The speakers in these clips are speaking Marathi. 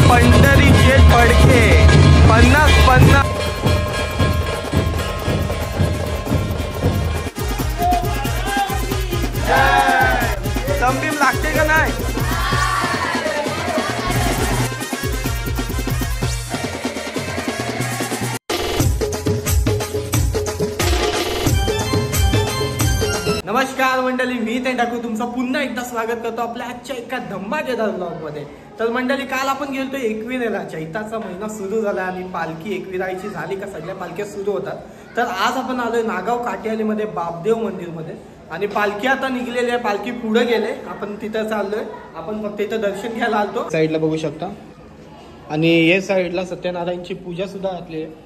पंढरीचे फडके 50-50 संभीम लागते का नाही? नमस्कार मंडळी, मी ते टाकू तुमचं पुन्हा एकदा स्वागत करतो आपल्या आजच्या एका धमाकेदार ब्लॉग मध्ये। तर मंडळी, काल आपण गेलतो एकविरेला। चैत्राचा महिना सुरू झाला आणि पालखी एकविरायची झाली का सगळ्या पालख्या सुरू होतात। तर आज आपण आलोय नागाव काटेवालीमध्ये बापदेव मंदिर मध्ये आणि पालखी आता निघलेली आहे। पालखी पुढे गेले, आपण तिथं चाललोय। आपण फक्त इथं दर्शन घ्यायला आलतो। साईडला बघू शकता आणि हे साईडला सत्यनारायणची पूजा सुद्धा घातली आहे।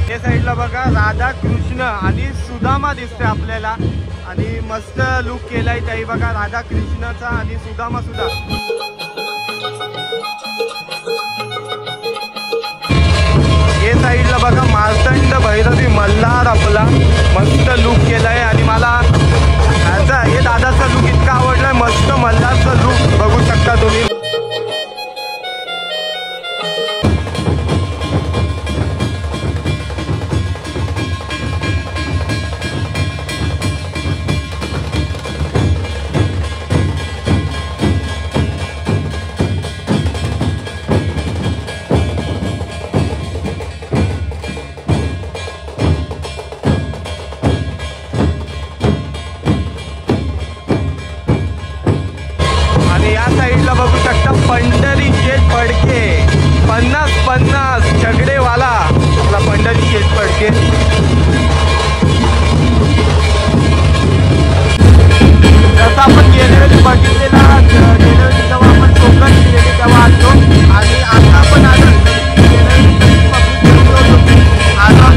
हे साईडला बघा राधा कृष्ण आणि सुदामा दिसते आपल्याला आणि मस्त लुक केलाय त्याही बघा राधा कृष्णाचा आणि सुदामा सुद्धा। हे साईडला बघा मार्तंड भैरवी मल्हार आपला मस्त लुक केलाय आणि मला ह्याचा हे दादाचा लुक इतका आवडलाय। मस्त मल्हारचा लुक बघू शकता तुम्ही। बघू शकता पंढरीचे फडके 50-50 झगडेवाला आपला पंढरीचे फडके। जसं आपण गेल्या वेळी बघितलेला गेल्या वेळी जेव्हा आपण कोकण गेले तेव्हा आलो आणि आता आपण आलो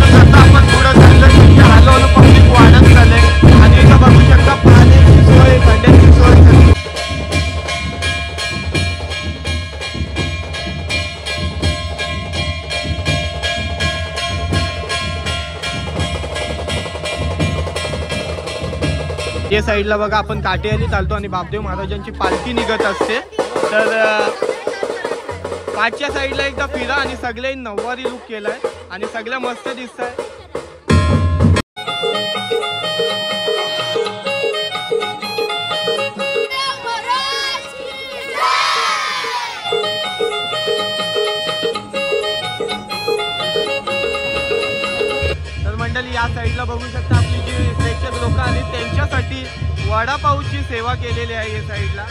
जसं आपण पुढं चाललं हळूहळू पब्लिक वाढत चालले आणि इथं बघू शकता पाण्याची सोय खड्ड्याची सोय झाली। या साईडला बघा आपण काटेवाली चालतो आणि बापदेव महाराजांची पालखी निघत असते। तर पाचच्या साईडला एकदा फिरा आणि सगळे नऊवारी लुक केलाय आणि सगळ्या मस्त दिसत आहे। तर मंडळी, या साईडला बघू शकता आपली जी प्रेक्षक लोक आणि त्यांच्यासाठी वडापावची सेवा केलेली आहे। या साईडला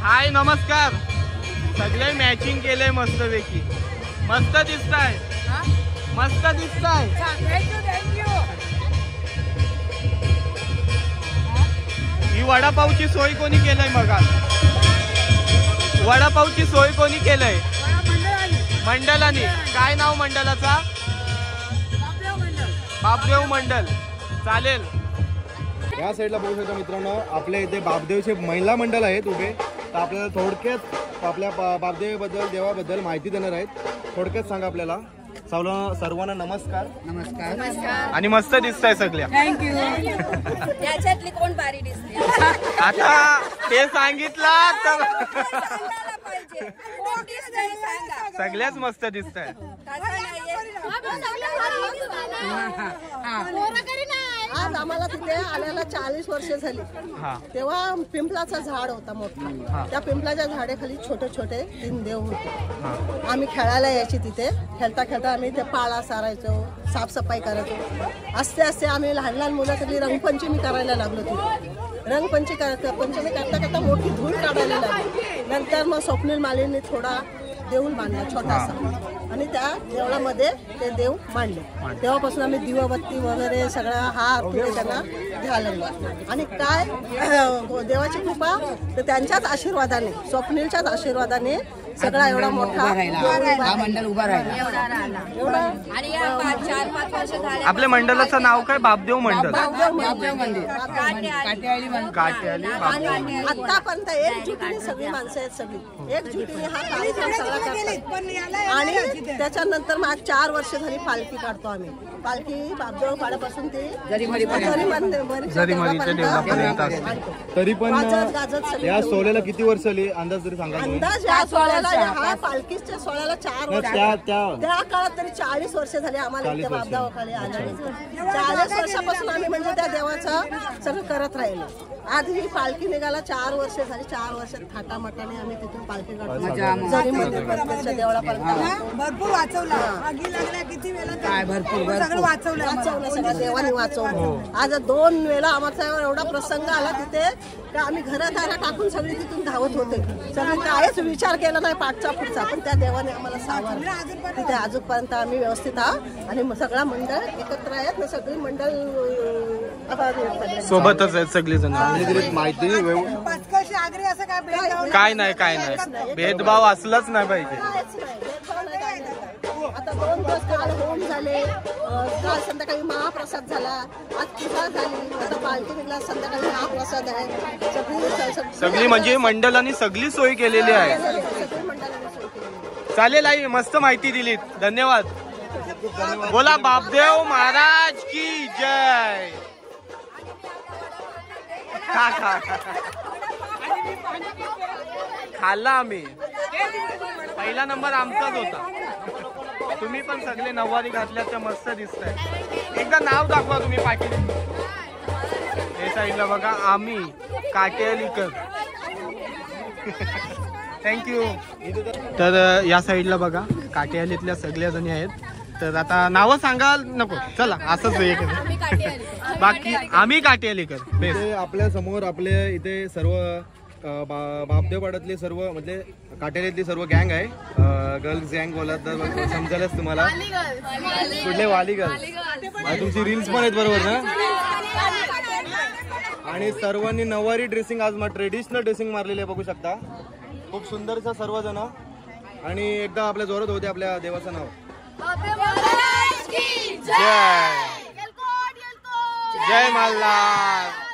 हाय नमस्कार, सगळे मॅचिंग केले मस्तपैकी, मस्त दिसताय, मस्त दिसताय। ही वडापावची सोय कोणी केलंय? बघा वडापावची सोय कोणी केलंय? मंडळाने। काय नाव मंडळाचा? बापदेव मंडल। चालेल। या साईडला बघू शकता मित्रांनो, आपल्या इथे बापदेवचे महिला मंडळ आहेत उभे। तर आपल्याला थोडक्यात आपल्या बापदेवाबद्दल देवाबद्दल माहिती देणार आहेत। थोडक्यात सांगा आपल्याला। सर्वांना नमस्कार। नमस्कार नमस्कार। आणि मस्त दिसताय सगळ्या। थँक्यू। याच्यातली कोण भारी दिसते? आता ते सांगितलं तर सगळ्याच मस्त दिसताय। आज आम्हाला तिथे आल्याला 40 वर्ष झाली। तेव्हा पिंपलाचा झाड होता मोठा, त्या पिंपलाच्या झाडाखाली छोटे छोटे 3 देव होते। आम्ही खेळायला यायची तिथे, खेळता खेळता आम्ही ते पाळा सारायचो, साफसफाई करायचो। असते असते आम्ही लहान लहान मुलं सगळी रंगपंचमी करायला लागलो तिथे। रंगपंचमी करता करता मोठी धूळ काढायला लागली। नंतर मग स्वप्नील मालींनी थोडा देऊळ बांधला छोटासा आणि त्या देवळामध्ये ते देव मांडले। तेव्हापासून आम्ही दिवाबत्ती वगैरे सगळा हार तुकडे त्यांना घ्यायला लागलो। आणि काय देवाची कृपा, तर त्यांच्याच आशीर्वादाने, स्वप्नीलच्याच आशीर्वादाने सगळा एवढा मोठा हा मंडळ उभा राहिला. एवढा आणि या 4-5 वर्ष झाले आपल्या मंडळाचं नाव काय? बापदेव मंडळ. बापदेव मंदिर काटेवाडी मंदिर. काटेवाली आणि आतापर्यंत एकजुटीने सगळी माणसं आहेत, सगळी एकजुटीने हा कार्यक्रम सगळा करतात. आणि त्याच्यानंतर मग 4 वर्ष झाली पालखी काढतो आम्ही. पालखी बापदेव पाड्यापासून ती तरी पण वाजत गाजत सगळी या सोहळ्याला किती वर्ष आली अंदाज तरी सांगा तुम्ही? अंदाज या सोहळ्याला ह्या पालखीच्या सोहळ्याला 4 वर्ष त्या काळात तरी 40 वर्ष झाली आम्हाला इथे बापदेवाखाली आले. 40 वर्षापासून आम्ही म्हणजे त्या देवाचं सगळं करत राहिलो. आज ही पालखी निघाला 4 वर्ष झाली. 4 वर्षात थाटामाटाने आम्ही तिथून पालखी काढतो. जरी मंदिर देवळापर्यंत भरपूर वाचवला. आगी लागल्या किती वेळा काय भरपूर सगळं वाचवलं. सगळं देवाने वाचवलं. आज 2 वेळा आमचा एवढा प्रसंग आला तिथे का आम्ही घरादारा टाकून सगळी तिथून धावत होते. सगळी कायच विचार केला नाही पाठचा पुढचा, पण त्या देवाने आम्हाला सावरलं. तिथे अजूनपर्यंत आम्ही व्यवस्थित आहोत आणि सगळा मंडळ एकत्र आहेत. सगळी मंडळ सोबतच आहेत सगळी जण. माहिती पाचकळशी आगरी असं काय भेदभाव काय नाही, काय नाही, भेदभाव असलाच नाही पाहिजे. आता 2 दिवस काल होम झाले, काल संध्याकाळी महाप्रसाद झाला, आज पूजा झाली, आता पालखी निघाला, संध्याकाळी महाप्रसाद आहे. सगळी म्हणजे मंडळांनी सगळी सोय केलेली आहे. सगळी मंडळाने सोय केली. चालेल आई, मस्त माहिती दिलीत, धन्यवाद. बोला बापदेव महाराज की जय. खा खाल्ला आम्ही. पहिला नंबर आमचाच होता. तुम्ही पण सगळे नऊवारी घातल्याच्या मस्त दिसताय. एकदा नाव दाखवा तुम्ही पाटील. हे साईडला बघा, आम्ही काटेलीकर. थँक्यू. तर या साईडला बघा काटेलीतल्या सगळ्या जणी आहेत. तर आता नावं सांगाल नको, चला असंच बाकी आम्ही काटेलीकर. इथे आपल्या समोर आपले इथे सर्व बापदेवपाड्यातले सर्व म्हणजे काटेलीतली सर्व गँग आहे. गर्ल्स गँग बोलत तर समजायलाच तुम्हाला. कुठले? वाली गर्ल्स. तुमची रील्स पण आहेत बरोबर ना? आणि सर्वांनी नऊवारी ड्रेसिंग आज ट्रेडिशनल ड्रेसिंग मारलेली आहे, बघू शकता. खूप सुंदरसा सर्वजण. आणि एकदा आपल्या जोरात होते आपल्या देवाचं नाव. जय जय मल्हार.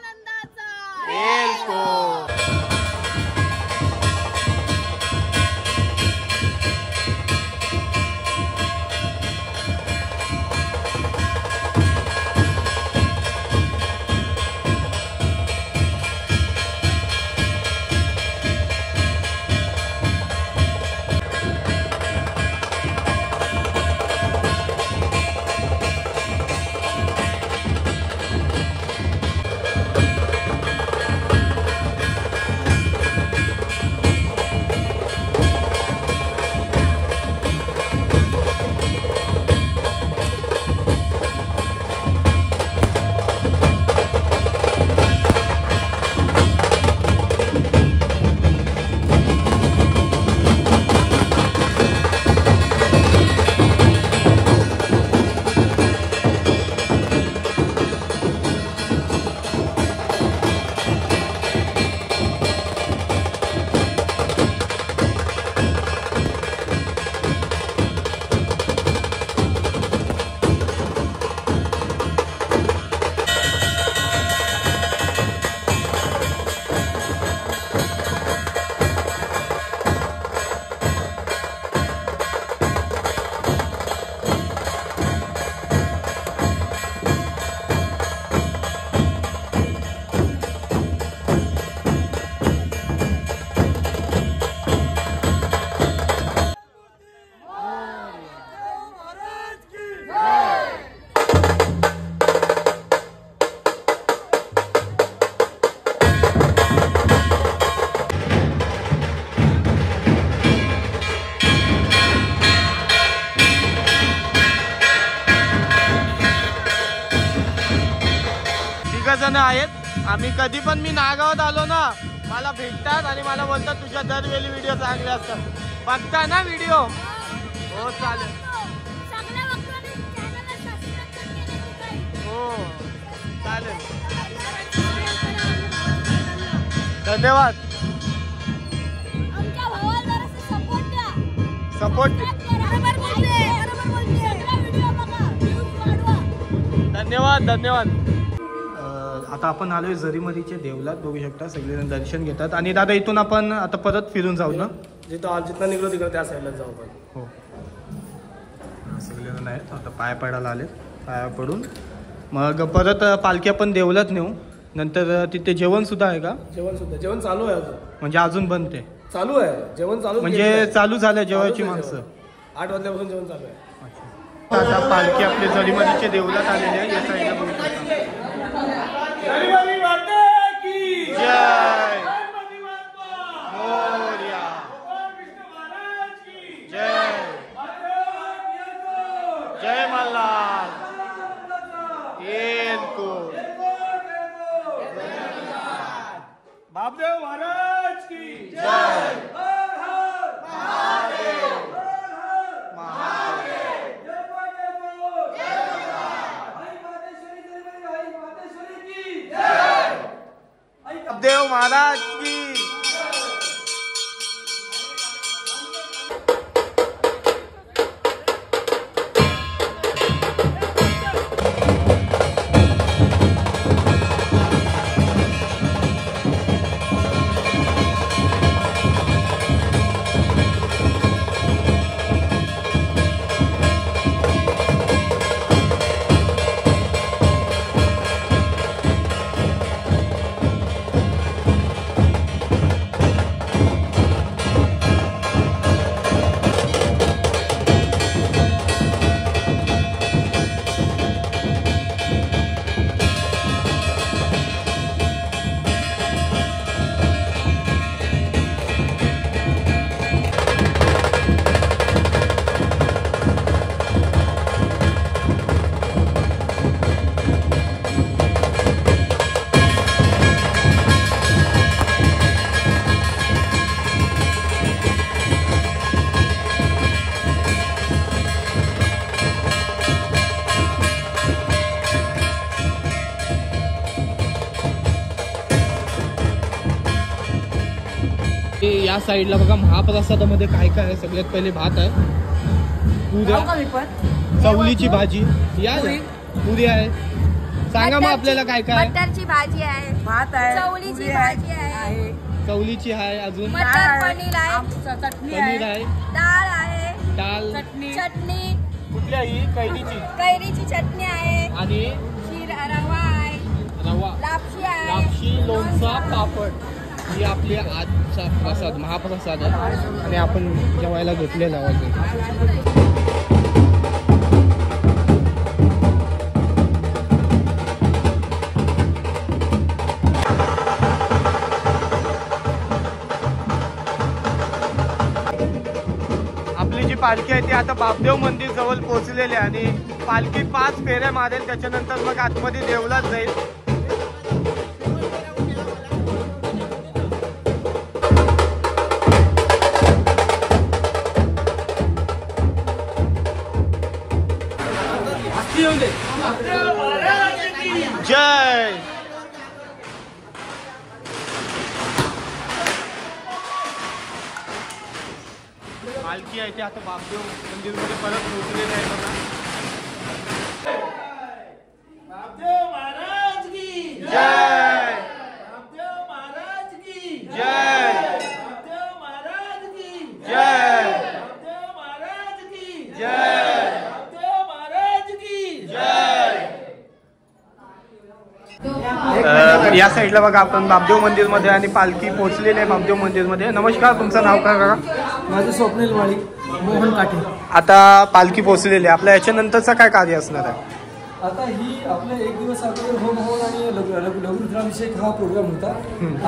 जण आहेत. आम्ही कधी पण मी नागावात आलो ना मला भेटतात आणि मला बोलतात तुझ्या दरवेळी व्हिडिओ चांगले असतात. बघता ना व्हिडिओ? हो चालेल. हो चालेल. धन्यवाद. आमच्या भावाला जरासं सपोर्ट द्या. सपोर्ट. धन्यवाद. आता आपण आलोय जरीमरीचे देवलात बघू शकता, सगळेजण दर्शन घेतात. आणि दादा इथून आपण आता परत फिरून जाऊ ना, जिथं निघलो तिकडे त्या साईडला जाऊ आपण. हो सगळेजण आहेत आता पाया पडायला आले, पाया पडून मग परत पालखी आपण देवलात नेऊ. नंतर तिथे जेवण सुद्धा आहे का? जेवण चालू आहे अजून, म्हणजे अजून बनते? चालू आहे जेवण चालू, म्हणजे चालू झालं जेवायची माणसं. 8 वाजल्यापासून जेवण चालू आहे. आता पालखी आपली जरीमरीचे देवलात आलेली आहे. या साईडला बघू शकता. जय मोरया, जय मल्हार, बापदेव महाराज की जय. देव महाराज की. या साईडला बघा महाप्रसादामध्ये काय काय आहे. सगळ्यात पहिले भात आहे, पुऱ्या, चवलीची भाजी, या पुरी आहे. सांगा मग आपल्याला काय काय. मटरची भाजी आहे, भात आहे, चवलीची भाजी आहे, चवलीची आहे, अजून मटर पनीर आहे, पनीर आहे, डाळ आहे, डाळ, चटणी कुठल्याही कैरीची चटणी आहे, आणि रवा आहे, लापशी आहे, लापशी, लोणचा, पापड. ही आपली आजचा प्रसाद, महाप्रसाद आहे. आणि आपण जेवायला घेतलेला आहे. आपली जी पालखी आहे ती आता बापदेव मंदिर जवळ पोहोचलेली आहे. आणि पालखी 5 फेऱ्या मारेल, त्याच्यानंतर मग आतमध्ये देवलात जाईल. जय. पालखी आहे ते आता बापदेव मंदिरमध्ये परत पोहोचलेले आहे बघा. बापदेव महाराज की जय. बापदेव महाराज की जय. बापदेव महाराज की जय. बापदेव महाराज की जय. बापदेव महाराज की या साईडला बघा आपण बापदेव मंदिरमध्ये आणि पालखी पोहोचलेली आहे बापदेव मंदिरमध्ये. नमस्कार, तुमचं नाव काय काका? माझे स्वप्नील माळी, मोहन काटे. आता पालखी पोहोचलेली आहे, आपल्या याच्यानंतरचं काय कार्य असणार आहे? आता ही आपल्या 1 दिवस अगोदर होम हवन आणि लघुरुद्राभिषेक हा प्रोग्राम होता.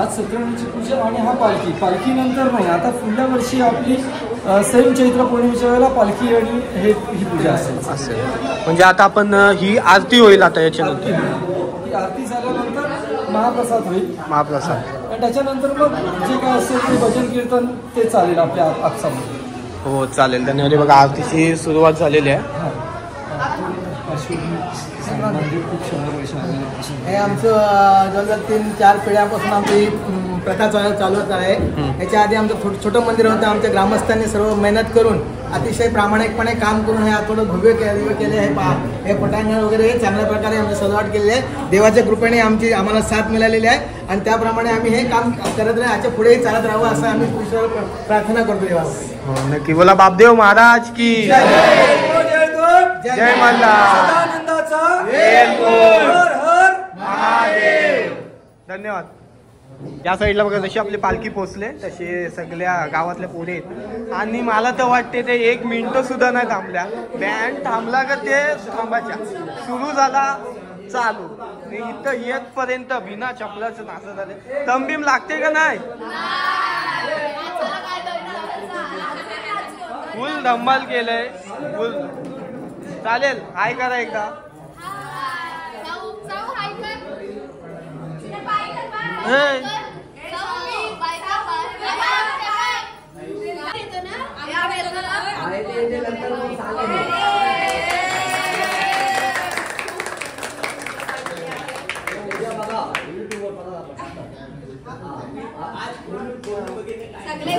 आज सत्यनारायणाची पूजा आणि हा पालखी नंतर नाही, आता पुढल्या वर्षी आपली सैम चैत्र पौर्णिमेच्या वेळेला पालखी आणि ही पूजा असेल. म्हणजे आता आपण ही आरती होईल आता याच्यानंतर. ही आरती झाल्यानंतर महाप्रसाद होईल. महाप्रसाद आणि त्याच्यानंतर मग जे काय असेल ते भजन कीर्तन ते चालेल आपल्या आपसामध्ये. हो चालेल. धन्यवाद. बघा आरतीची सुरुवात झालेली आहे. पार्श्वभूमी मंदिर खूप 100 वर्ष आधीपासून हे आमचं जवळजवळ 3-4 पिढ्यापासून आमची प्रथा चालवत आहे. याच्या आधी आमचं छोटं मंदिर होतं. आमच्या ग्रामस्थांनी सर्व मेहनत करून अतिशय प्रामाणिकपणे काम करून हे थोडं भव्य केले. हे पटांगण वगैरे हे चांगल्या प्रकारे आमची सजावट केलेली आहे. देवाच्या कृपेने आम्हाला साथ मिळालेली आहे आणि त्याप्रमाणे आम्ही हे काम करत राहू. याच्या पुढेही चालत राहावं असं आम्ही ईश्वराला प्रार्थना करतो देवाला. हो नक्की. बोला बापदेव महाराज की जय मल्हार. महादेव. धन्यवाद. या साईडला बघा जशी आपली पालखी पोचले तसे सगळ्या गावातल्या पोरे आहेत आणि मला तर वाटते ते 1 मिनिट सुद्धा नाही थांबल्या. बँड थांबला का ते थांबायच्या, सुरू झाला चालू. इथं येतपर्यंत बिना चपलाचं नाचत झाले. तंबीम लागते का नाही? फुल धम्माल केलंय. फुल चालेल. हाय करा एकदा. सगळे